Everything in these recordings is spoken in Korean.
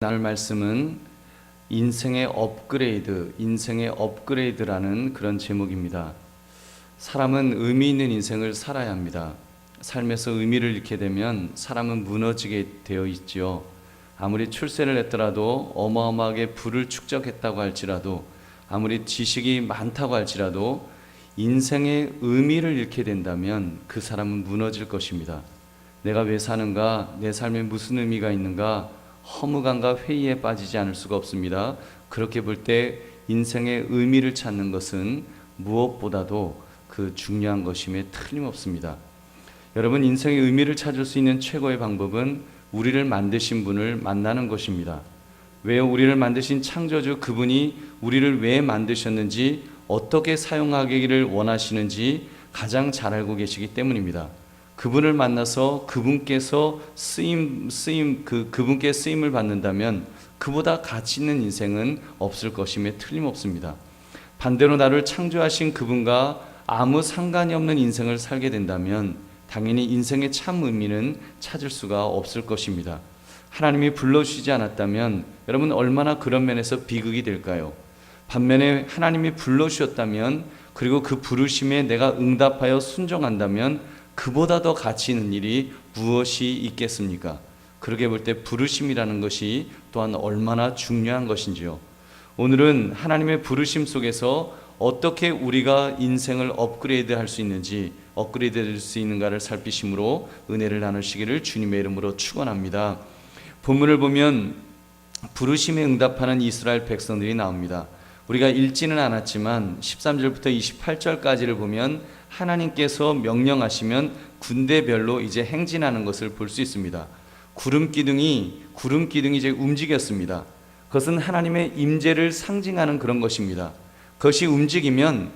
나눌 말씀은 인생의 업그레이드라는 그런 제목입니다. 사람은 의미 있는 인생을 살아야 합니다. 삶에서 의미를 잃게 되면 사람은 무너지게 되어 있지요. 아무리 출세를 했더라도, 어마어마하게 부를 축적했다고 할지라도, 아무리 지식이 많다고 할지라도 인생의 의미를 잃게 된다면 그 사람은 무너질 것입니다. 내가 왜 사는가? 내 삶에 무슨 의미가 있는가? 허무감과 회의에 빠지지 않을 수가 없습니다. 그렇게 볼 때 인생의 의미를 찾는 것은 무엇보다도 그 중요한 것임에 틀림없습니다. 여러분, 인생의 의미를 찾을 수 있는 최고의 방법은 우리를 만드신 분을 만나는 것입니다. 왜 우리를 만드신 창조주 그분이 우리를 왜 만드셨는지, 어떻게 사용하기를 원하시는지 가장 잘 알고 계시기 때문입니다. 그분을 만나서 그분께서 그분께 쓰임을 받는다면 그보다 가치 있는 인생은 없을 것임에 틀림없습니다. 반대로 나를 창조하신 그분과 아무 상관이 없는 인생을 살게 된다면 당연히 인생의 참 의미는 찾을 수가 없을 것입니다. 하나님이 불러주시지 않았다면 여러분, 얼마나 그런 면에서 비극이 될까요? 반면에 하나님이 불러주셨다면, 그리고 그 부르심에 내가 응답하여 순종한다면 그보다 더 가치 있는 일이 무엇이 있겠습니까? 그렇게 볼 때 부르심이라는 것이 또한 얼마나 중요한 것인지요. 오늘은 하나님의 부르심 속에서 어떻게 우리가 인생을 업그레이드 할 수 있는지, 업그레이드 될 수 있는가를 살피심으로 은혜를 나누시기를 주님의 이름으로 축원합니다. 본문을 보면 부르심에 응답하는 이스라엘 백성들이 나옵니다. 우리가 읽지는 않았지만 13절부터 28절까지를 보면 하나님께서 명령하시면 군대별로 이제 행진하는 것을 볼 수 있습니다. 구름 기둥이 이제 움직였습니다. 그것은 하나님의 임재를 상징하는 그런 것입니다. 그것이 움직이면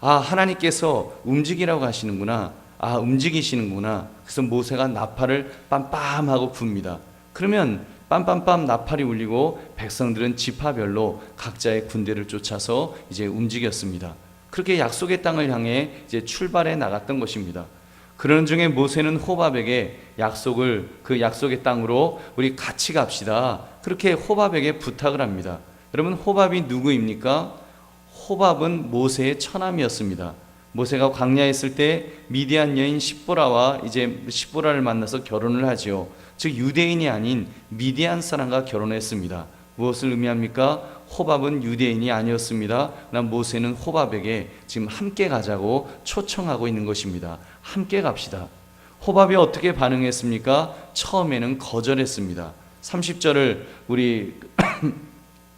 하나님께서 움직이라고 하시는구나, 움직이시는구나. 그래서 모세가 나팔을 빰빰하고 붑니다. 그러면 빰빰빰 나팔이 울리고 백성들은 지파별로 각자의 군대를 쫓아서 이제 움직였습니다. 그렇게 약속의 땅을 향해 이제 출발해 나갔던 것입니다. 그러는 중에 모세는 호밥에게 그 약속의 땅으로 우리 같이 갑시다, 그렇게 호밥에게 부탁을 합니다. 여러분, 호밥이 누구입니까? 호밥은 모세의 처남이었습니다. 모세가 광야에 있을 때 미디안 여인 십보라를 만나서 결혼을 하지요. 즉 유대인이 아닌 미디안 사람과 결혼했습니다. 무엇을 의미합니까? 호밥은 유대인이 아니었습니다. 모세는 호밥에게 지금 함께 가자고 초청하고 있는 것입니다. 함께 갑시다. 호밥이 어떻게 반응했습니까? 처음에는 거절했습니다. 30절을 우리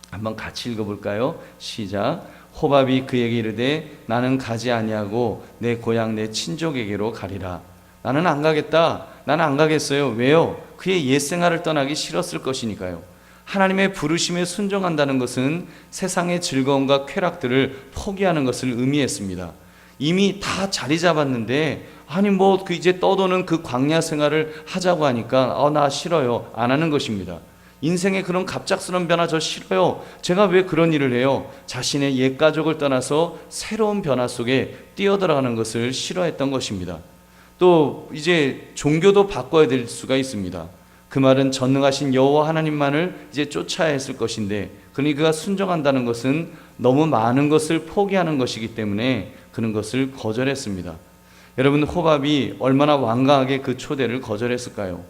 한번 같이 읽어볼까요? 시작. 호밥이 그에게 이르되 나는 가지 아니하고 내 고향 내 친족에게로 가리라. 나는 안 가겠다. 나는 안 가겠어요. 왜요? 그의 옛생활을 떠나기 싫었을 것이니까요. 하나님의 부르심에 순종한다는 것은 세상의 즐거움과 쾌락들을 포기하는 것을 의미했습니다. 이미 다 자리 잡았는데 이제 떠도는 그 광야 생활을 하자고 하니까 나 싫어요. 안 하는 것입니다. 인생의 그런 갑작스러운 변화 저 싫어요. 제가 왜 그런 일을 해요? 자신의 옛 가족을 떠나서 새로운 변화 속에 뛰어들어가는 것을 싫어했던 것입니다. 또 이제 종교도 바꿔야 될 수가 있습니다. 그 말은 전능하신 여호와 하나님만을 이제 쫓아야 했을 것인데, 그러니 그가 순종한다는 것은 너무 많은 것을 포기하는 것이기 때문에 그런 것을 거절했습니다. 여러분, 호밥이 얼마나 완강하게 그 초대를 거절했을까요?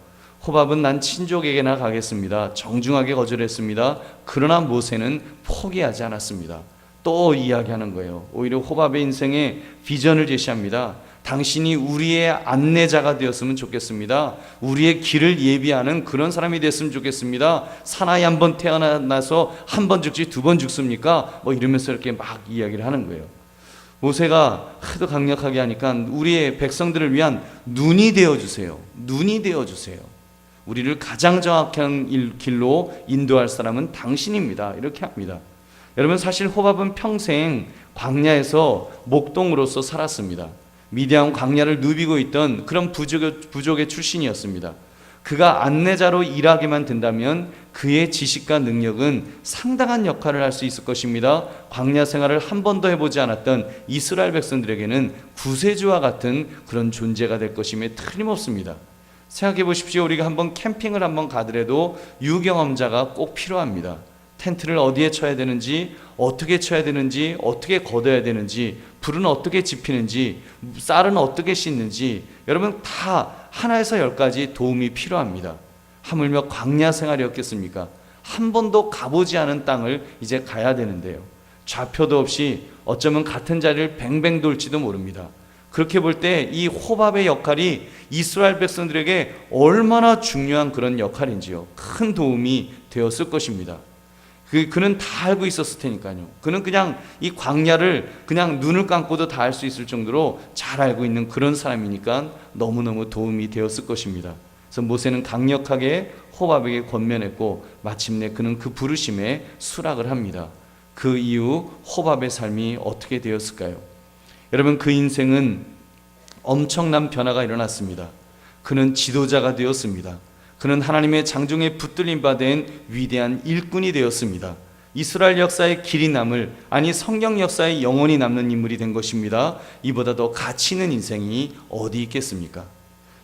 호밥은 난 친족에게나 가겠습니다. 정중하게 거절했습니다. 그러나 모세는 포기하지 않았습니다. 또 이야기하는 거예요. 오히려 호밥의 인생에 비전을 제시합니다. 당신이 우리의 안내자가 되었으면 좋겠습니다. 우리의 길을 예비하는 그런 사람이 됐으면 좋겠습니다. 사나이 한 번 태어나서 한 번 죽지 두 번 죽습니까? 이러면서 이렇게 막 이야기를 하는 거예요. 모세가 하도 강력하게 하니까 우리의 백성들을 위한 눈이 되어주세요. 눈이 되어주세요. 우리를 가장 정확한 길로 인도할 사람은 당신입니다. 이렇게 합니다. 여러분, 사실 호밥은 평생 광야에서 목동으로서 살았습니다. 미디안 광야를 누비고 있던 그런 부족의 출신이었습니다. 그가 안내자로 일하게만 된다면 그의 지식과 능력은 상당한 역할을 할 수 있을 것입니다. 광야 생활을 한 번도 해보지 않았던 이스라엘 백성들에게는 구세주와 같은 그런 존재가 될 것임에 틀림없습니다. 생각해 보십시오. 우리가 한번 캠핑을 한번 가더라도 유경험자가 꼭 필요합니다. 텐트를 어디에 쳐야 되는지, 어떻게 쳐야 되는지, 어떻게 걷어야 되는지, 불은 어떻게 지피는지, 쌀은 어떻게 씻는지, 여러분 다 하나에서 열까지 도움이 필요합니다. 하물며 광야 생활이었겠습니까? 한 번도 가보지 않은 땅을 이제 가야 되는데요. 좌표도 없이 어쩌면 같은 자리를 뱅뱅 돌지도 모릅니다. 그렇게 볼 때 이 호밥의 역할이 이스라엘 백성들에게 얼마나 중요한 그런 역할인지요. 큰 도움이 되었을 것입니다. 그는 다 알고 있었을 테니까요. 그는 그냥 이 광야를 그냥 눈을 감고도 다 알 수 있을 정도로 잘 알고 있는 그런 사람이니까 너무너무 도움이 되었을 것입니다. 그래서 모세는 강력하게 호밥에게 권면했고 마침내 그는 그 부르심에 수락을 합니다. 그 이후 호밥의 삶이 어떻게 되었을까요? 여러분, 그 인생은 엄청난 변화가 일어났습니다. 그는 지도자가 되었습니다. 그는 하나님의 장중에 붙들림 받은 위대한 일꾼이 되었습니다. 이스라엘 역사의 길이 남을, 아니 성경 역사의 영원히 남는 인물이 된 것입니다. 이보다 더 가치 있는 인생이 어디 있겠습니까?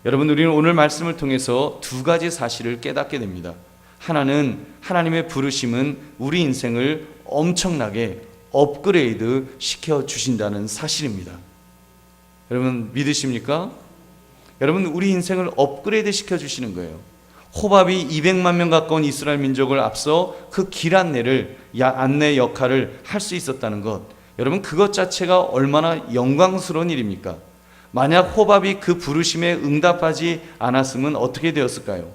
여러분, 우리는 오늘 말씀을 통해서 두 가지 사실을 깨닫게 됩니다. 하나는 하나님의 부르심은 우리 인생을 엄청나게 업그레이드 시켜주신다는 사실입니다. 여러분 믿으십니까? 여러분, 우리 인생을 업그레이드 시켜주시는 거예요. 호밥이 200만 명 가까운 이스라엘 민족을 앞서 그 길 안내 역할을 할 수 있었다는 것, 여러분 그것 자체가 얼마나 영광스러운 일입니까? 만약 호밥이 그 부르심에 응답하지 않았으면 어떻게 되었을까요?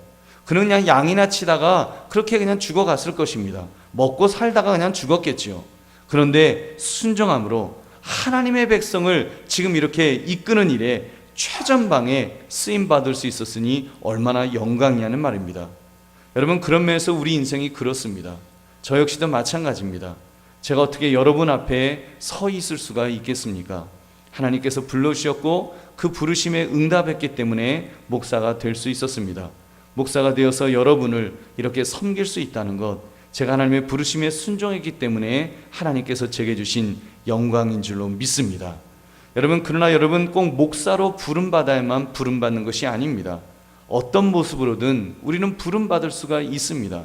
그는 그냥 양이나 치다가 그렇게 그냥 죽어갔을 것입니다. 먹고 살다가 그냥 죽었겠지요. 그런데 순종함으로 하나님의 백성을 지금 이렇게 이끄는 일에 최전방에 쓰임받을 수 있었으니 얼마나 영광이냐는 말입니다. 여러분, 그런 면에서 우리 인생이 그렇습니다. 저 역시도 마찬가지입니다. 제가 어떻게 여러분 앞에 서 있을 수가 있겠습니까? 하나님께서 불러주셨고 그 부르심에 응답했기 때문에 목사가 될 수 있었습니다. 목사가 되어서 여러분을 이렇게 섬길 수 있다는 것, 제가 하나님의 부르심에 순종했기 때문에 하나님께서 제게 주신 영광인 줄로 믿습니다. 여러분, 그러나 여러분 꼭 목사로 부름받아야만 부름받는 것이 아닙니다. 어떤 모습으로든 우리는 부름받을 수가 있습니다.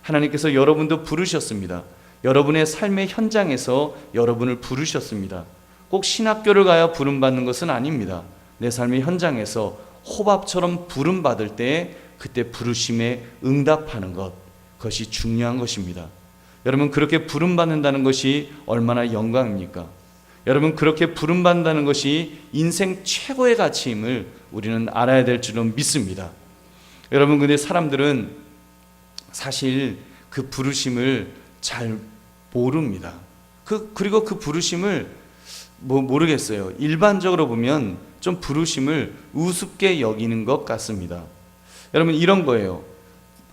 하나님께서 여러분도 부르셨습니다. 여러분의 삶의 현장에서 여러분을 부르셨습니다. 꼭 신학교를 가야 부름받는 것은 아닙니다. 내 삶의 현장에서 호밥처럼 부름받을 때 그때 부르심에 응답하는 것, 그것이 중요한 것입니다. 여러분, 그렇게 부름받는다는 것이 얼마나 영광입니까? 여러분, 그렇게 부름받는다는 것이 인생 최고의 가치임을 우리는 알아야 될 줄로 믿습니다. 여러분, 근데 사람들은 사실 그 부르심을 잘 모릅니다. 그리고 그 부르심을 모르겠어요. 일반적으로 보면 좀 부르심을 우습게 여기는 것 같습니다. 여러분, 이런 거예요.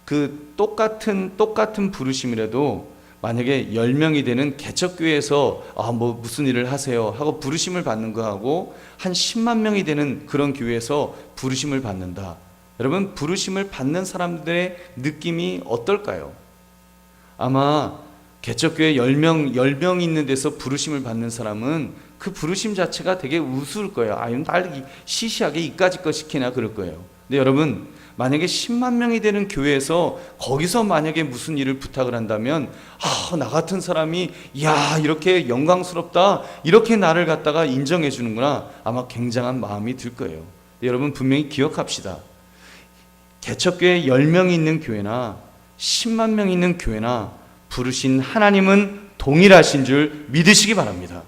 그 똑같은 부르심이라도 만약에 10명이 되는 개척교회에서 무슨 일을 하세요 하고 부르심을 받는 거하고 한 10만 명이 되는 그런 교회에서 부르심을 받는다. 여러분, 부르심을 받는 사람들의 느낌이 어떨까요? 아마 개척교회 10명 있는 데서 부르심을 받는 사람은 그 부르심 자체가 되게 우스울 거예요. 날 시시하게 이까짓 거 시키나 그럴 거예요. 근데 여러분, 만약에 10만 명이 되는 교회에서 거기서 만약에 무슨 일을 부탁을 한다면 나 같은 사람이 이렇게 영광스럽다, 이렇게 나를 갖다가 인정해 주는구나, 아마 굉장한 마음이 들 거예요. 근데 여러분, 분명히 기억합시다. 개척교회 10명이 있는 교회나 10만 명 있는 교회나 부르신 하나님은 동일하신 줄 믿으시기 바랍니다.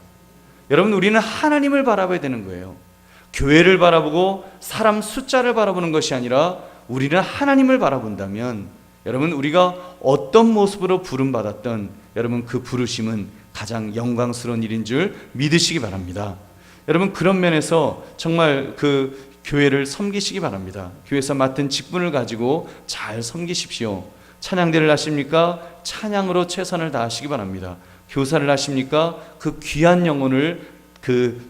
여러분, 우리는 하나님을 바라봐야 되는 거예요. 교회를 바라보고 사람 숫자를 바라보는 것이 아니라 우리는 하나님을 바라본다면 여러분, 우리가 어떤 모습으로 부름받았던 여러분 그 부르심은 가장 영광스러운 일인 줄 믿으시기 바랍니다. 여러분, 그런 면에서 정말 그 교회를 섬기시기 바랍니다. 교회에서 맡은 직분을 가지고 잘 섬기십시오. 찬양대를 하십니까? 찬양으로 최선을 다하시기 바랍니다. 교사를 하십니까? 그 귀한 영혼을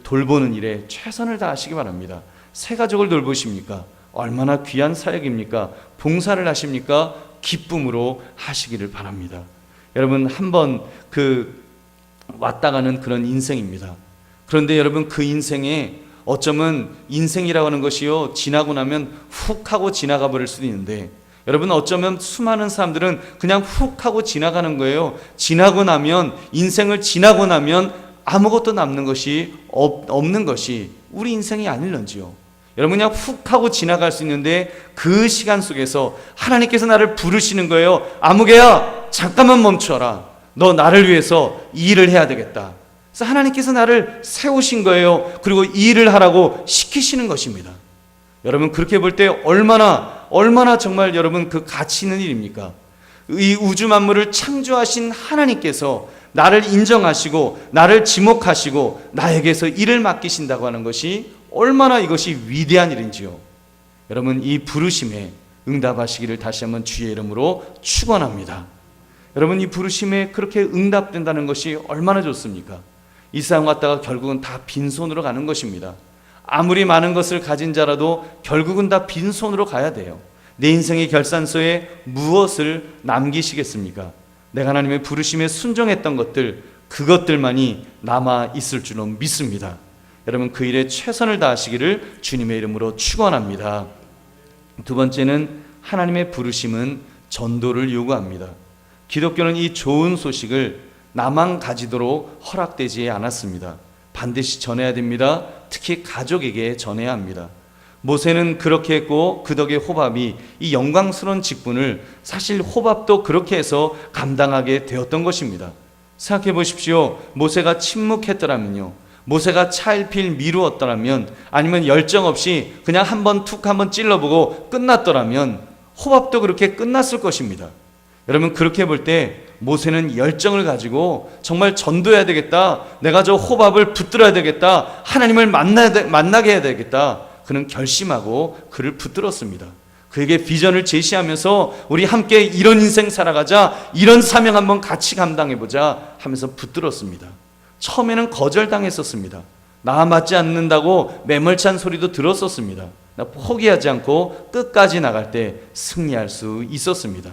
돌보는 일에 최선을 다하시기 바랍니다. 새 가족을 돌보십니까? 얼마나 귀한 사역입니까? 봉사를 하십니까? 기쁨으로 하시기를 바랍니다. 여러분, 한번 왔다 가는 그런 인생입니다. 그런데 여러분, 그 인생에 어쩌면 인생이라고 하는 것이요, 지나고 나면 훅 하고 지나가 버릴 수도 있는데, 여러분 어쩌면 수많은 사람들은 그냥 훅 하고 지나가는 거예요. 지나고 나면, 인생을 지나고 나면 아무것도 남는 것이 없는 것이 우리 인생이 아닐런지요. 여러분 그냥 훅 하고 지나갈 수 있는데 그 시간 속에서 하나님께서 나를 부르시는 거예요. 아무개야, 잠깐만 멈춰라. 너 나를 위해서 이 일을 해야 되겠다. 그래서 하나님께서 나를 세우신 거예요. 그리고 이 일을 하라고 시키시는 것입니다. 여러분 그렇게 볼 때 얼마나 정말 여러분 그 가치 있는 일입니까? 이 우주 만물을 창조하신 하나님께서 나를 인정하시고 나를 지목하시고 나에게서 일을 맡기신다고 하는 것이 얼마나 이것이 위대한 일인지요. 여러분 이 부르심에 응답하시기를 다시 한번 주의 이름으로 축원합니다. 여러분 이 부르심에 그렇게 응답된다는 것이 얼마나 좋습니까? 이 세상 왔다가 결국은 다 빈손으로 가는 것입니다. 아무리 많은 것을 가진 자라도 결국은 다 빈손으로 가야 돼요. 내 인생의 결산서에 무엇을 남기시겠습니까? 내가 하나님의 부르심에 순종했던 것들, 그것들만이 남아 있을 줄은 믿습니다. 여러분 그 일에 최선을 다하시기를 주님의 이름으로 축원합니다. 두 번째는 하나님의 부르심은 전도를 요구합니다. 기독교는 이 좋은 소식을 나만 가지도록 허락되지 않았습니다. 반드시 전해야 됩니다. 특히 가족에게 전해야 합니다. 모세는 그렇게 했고 그 덕에 호밥이 이 영광스러운 직분을 사실 호밥도 그렇게 해서 감당하게 되었던 것입니다. 생각해 보십시오. 모세가 침묵했더라면요, 모세가 차일피일 미루었더라면, 아니면 열정 없이 그냥 한번 찔러보고 끝났더라면 호밥도 그렇게 끝났을 것입니다. 여러분 그렇게 볼 때 모세는 열정을 가지고 정말 전도해야 되겠다, 내가 저 호밥을 붙들어야 되겠다, 하나님을 만나게 해야 되겠다, 그는 결심하고 그를 붙들었습니다. 그에게 비전을 제시하면서 우리 함께 이런 인생 살아가자, 이런 사명 한번 같이 감당해보자 하면서 붙들었습니다. 처음에는 거절당했었습니다. 나 맞지 않는다고 매몰찬 소리도 들었었습니다. 포기하지 않고 끝까지 나갈 때 승리할 수 있었습니다.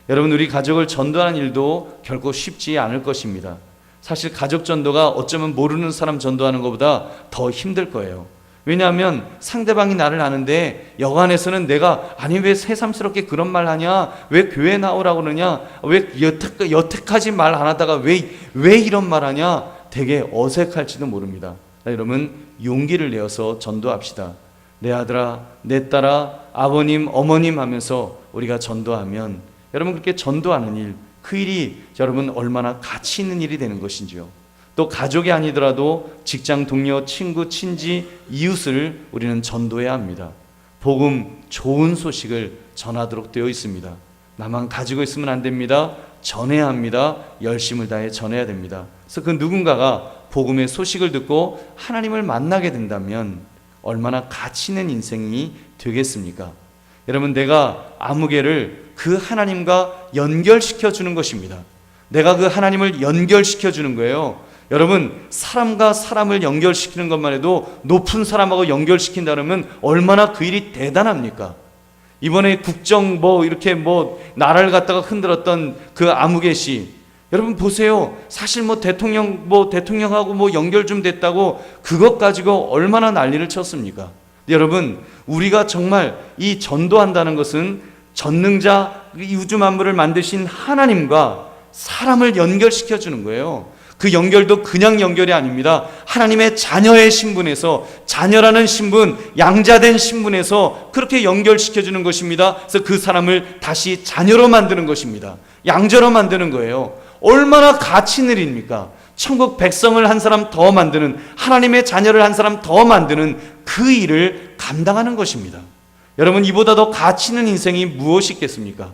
여러분 우리 가족을 전도하는 일도 결코 쉽지 않을 것입니다. 사실 가족 전도가 어쩌면 모르는 사람 전도하는 것보다 더 힘들 거예요. 왜냐하면 상대방이 나를 아는데 여간에서는 내가 아니 왜 새삼스럽게 그런 말 하냐, 왜 교회 나오라고 그러냐, 왜 여태까지 말 안 하다가 왜 이런 말 하냐, 되게 어색할지도 모릅니다. 여러분 용기를 내어서 전도합시다. 내 아들아, 내 딸아, 아버님, 어머님 하면서 우리가 전도하면 여러분 그렇게 전도하는 일, 그 일이 여러분 얼마나 가치 있는 일이 되는 것인지요. 또 가족이 아니더라도 직장 동료, 친구, 친지, 이웃을 우리는 전도해야 합니다. 복음, 좋은 소식을 전하도록 되어 있습니다. 나만 가지고 있으면 안 됩니다. 전해야 합니다. 열심을 다해 전해야 됩니다. 그래서 그 누군가가 복음의 소식을 듣고 하나님을 만나게 된다면 얼마나 가치 있는 인생이 되겠습니까? 여러분 내가 아무개를 그 하나님과 연결시켜 주는 것입니다. 내가 그 하나님을 연결시켜 주는 거예요. 여러분 사람과 사람을 연결시키는 것만 해도 높은 사람하고 연결시킨다면 얼마나 그 일이 대단합니까? 이번에 국정 이렇게 나라를 갖다가 흔들었던 그 아무개 씨, 여러분 보세요. 사실 대통령하고 연결 좀 됐다고 그것 가지고 얼마나 난리를 쳤습니까? 여러분 우리가 정말 이 전도한다는 것은 전능자, 이 우주 만물을 만드신 하나님과 사람을 연결시켜 주는 거예요. 그 연결도 그냥 연결이 아닙니다. 하나님의 자녀의 신분에서, 자녀라는 신분, 양자된 신분에서 그렇게 연결시켜 주는 것입니다. 그래서 그 사람을 다시 자녀로 만드는 것입니다. 양자로 만드는 거예요. 얼마나 가치 있는 일입니까? 천국 백성을 한 사람 더 만드는, 하나님의 자녀를 한 사람 더 만드는 그 일을 감당하는 것입니다. 여러분 이보다 더 가치 있는 인생이 무엇이 있겠습니까?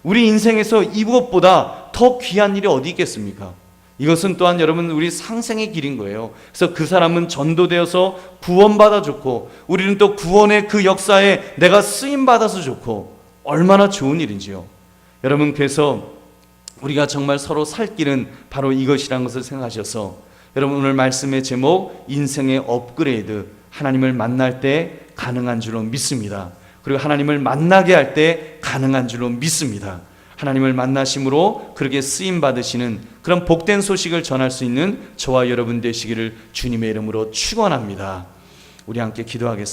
우리 인생에서 이것보다 더 귀한 일이 어디 있겠습니까? 이것은 또한 여러분 우리 상생의 길인 거예요. 그래서 그 사람은 전도되어서 구원받아 좋고 우리는 또 구원의 그 역사에 내가 쓰임받아서 좋고 얼마나 좋은 일인지요. 여러분 그래서 우리가 정말 서로 살 길은 바로 이것이라는 것을 생각하셔서 여러분 오늘 말씀의 제목 인생의 업그레이드, 하나님을 만날 때 가능한 줄로 믿습니다. 그리고 하나님을 만나게 할 때 가능한 줄로 믿습니다. 하나님을 만나심으로 그렇게 쓰임받으시는 그런 복된 소식을 전할 수 있는 저와 여러분 되시기를 주님의 이름으로 축원합니다. 우리 함께 기도하겠습니다.